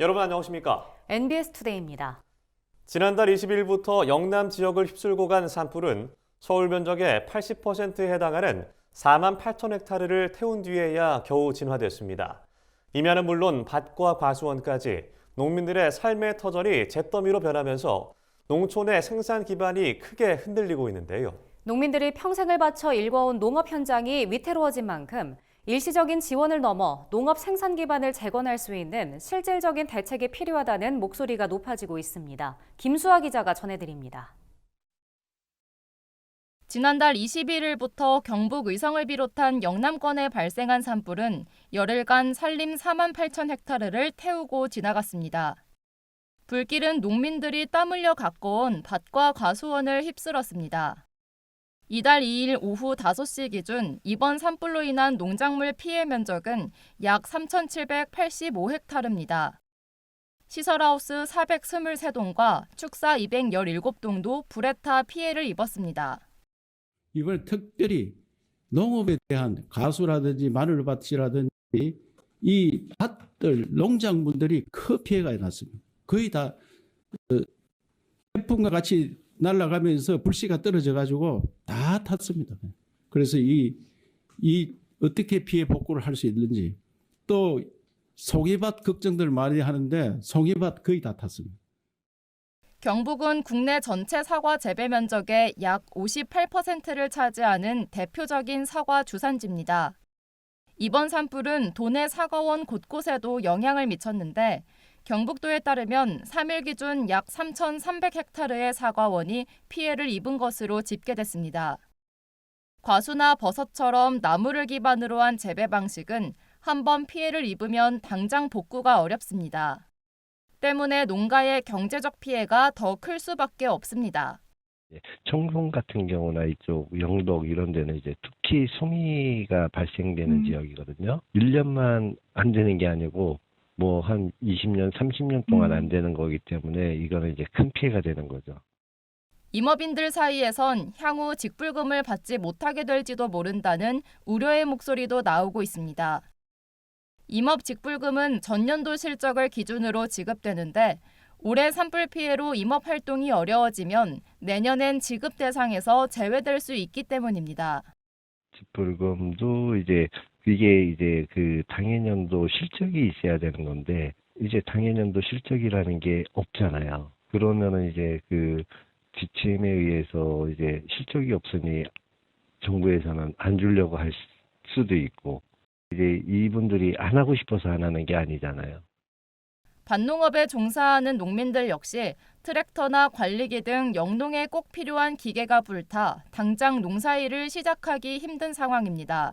여러분 안녕하십니까? NBS 투데이입니다. 지난달 20일부터 영남 지역을 휩쓸고 간 산불은 서울 면적의 80%에 해당하는 4만 8천 헥타르를 태운 뒤에야 겨우 진화됐습니다. 임야는 물론 밭과 과수원까지 농민들의 삶의 터전이 잿더미로 변하면서 농촌의 생산 기반이 크게 흔들리고 있는데요. 농민들이 평생을 바쳐 일궈온 농업 현장이 위태로워진 만큼 일시적인 지원을 넘어 농업 생산 기반을 재건할 수 있는 실질적인 대책이 필요하다는 목소리가 높아지고 있습니다. 김수아 기자가 전해드립니다. 지난달 21일부터 경북 의성을 비롯한 영남권에 발생한 산불은 열흘간 산림 4만 8천 헥타르를 태우고 지나갔습니다. 불길은 농민들이 땀 흘려 가꿔온 밭과 과수원을 휩쓸었습니다. 이달 2일 오후 5시 기준 이번 산불로 인한 농작물 피해 면적은 약 3,785 헥타르입니다. 시설하우스 423동과 축사 217동도 불에 타 피해를 입었습니다. 이번에 특별히 농업에 대한 가수라든지 마늘밭이라든지 이 밭들, 농작물들이 큰 피해가 났습니다. 거의 다 태풍과 같이 날아가면서 불씨가 떨어져가지고 다 탔습니다. 그래서 이 어떻게 피해 복구를 할 수 있는지, 또 송이밭 걱정들 많이 하는데 송이밭 거의 다 탔습니다. 경북은 국내 전체 사과 재배 면적의 약 58%를 차지하는 대표적인 사과 주산지입니다. 이번 산불은 도내 사과원 곳곳에도 영향을 미쳤는데 경북도에 따르면 3일 기준 약 3,300헥타르의 사과원이 피해를 입은 것으로 집계됐습니다. 과수나 버섯처럼 나무를 기반으로 한 재배 방식은 한번 피해를 입으면 당장 복구가 어렵습니다. 때문에 농가의 경제적 피해가 더 클 수밖에 없습니다. 청송 같은 경우나 이쪽 영덕 이런 데는 이제 특히 소미가 발생되는 지역이거든요. 1년만 안 되는 게 아니고 뭐 한 20년, 30년 동안 안 되는 거기 때문에 이거는 이제 큰 피해가 되는 거죠. 임업인들 사이에선 향후 직불금을 받지 못하게 될지도 모른다는 우려의 목소리도 나오고 있습니다. 임업 직불금은 전년도 실적을 기준으로 지급되는데 올해 산불 피해로 임업 활동이 어려워지면 내년엔 지급 대상에서 제외될 수 있기 때문입니다. 직불금도 이게 이제 그 당해년도 실적이 있어야 되는 건데 이제 당해년도 실적이라는 게 없잖아요. 그러면은 이제 그 지침에 의해서 이제 실적이 없으니 정부에서는 안 주려고 할 수도 있고 이제 이분들이 안 하고 싶어서 안 하는 게 아니잖아요. 밭농업에 종사하는 농민들 역시 트랙터나 관리기 등 영농에 꼭 필요한 기계가 불타 당장 농사일을 시작하기 힘든 상황입니다.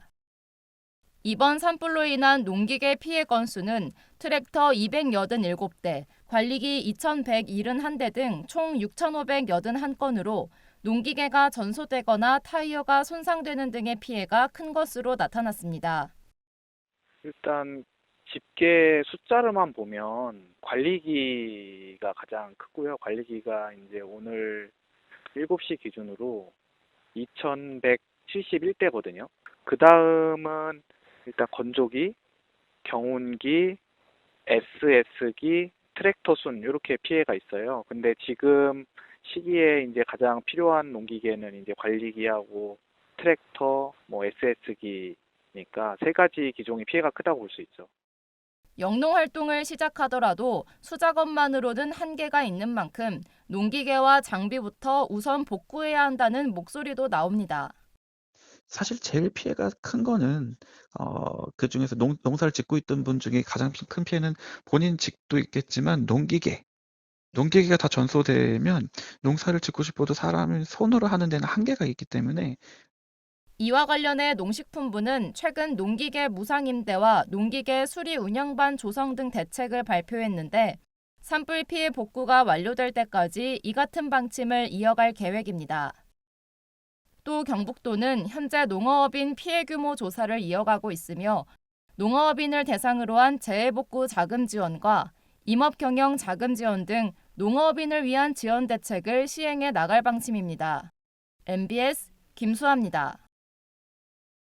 이번 산불로 인한 농기계 피해 건수는 트랙터 287대, 관리기 2,171대 등 총 6,581건으로 농기계가 전소되거나 타이어가 손상되는 등의 피해가 큰 것으로 나타났습니다. 일단 집계 숫자로만 보면 관리기가 가장 크고요. 관리기가 이제 오늘 7시 기준으로 2,171대거든요. 그 다음은 일단 건조기, 경운기, SS기, 트랙터 순 이렇게 피해가 있어요. 근데 지금 시기에 이제 가장 필요한 농기계는 이제 관리기하고 트랙터, 뭐 SS기니까 세 가지 기종이 피해가 크다고 볼 수 있죠. 영농 활동을 시작하더라도 수작업만으로는 한계가 있는 만큼 농기계와 장비부터 우선 복구해야 한다는 목소리도 나옵니다. 사실 제일 피해가 큰 거는 그중에서 농사를 짓고 있던 분 중에 가장 큰 피해는 본인 직도 있겠지만 농기계가 다 전소되면 농사를 짓고 싶어도 사람이 손으로 하는 데는 한계가 있기 때문에 이와 관련해 농식품부는 최근 농기계 무상임대와 농기계 수리 운영반 조성 등 대책을 발표했는데 산불 피해 복구가 완료될 때까지 이 같은 방침을 이어갈 계획입니다. 또 경북도는 현재 농어업인 피해 규모 조사를 이어가고 있으며 농어업인을 대상으로 한 재해복구 자금 지원과 임업경영 자금 지원 등 농어업인을 위한 지원 대책을 시행해 나갈 방침입니다. MBS 김수아입니다.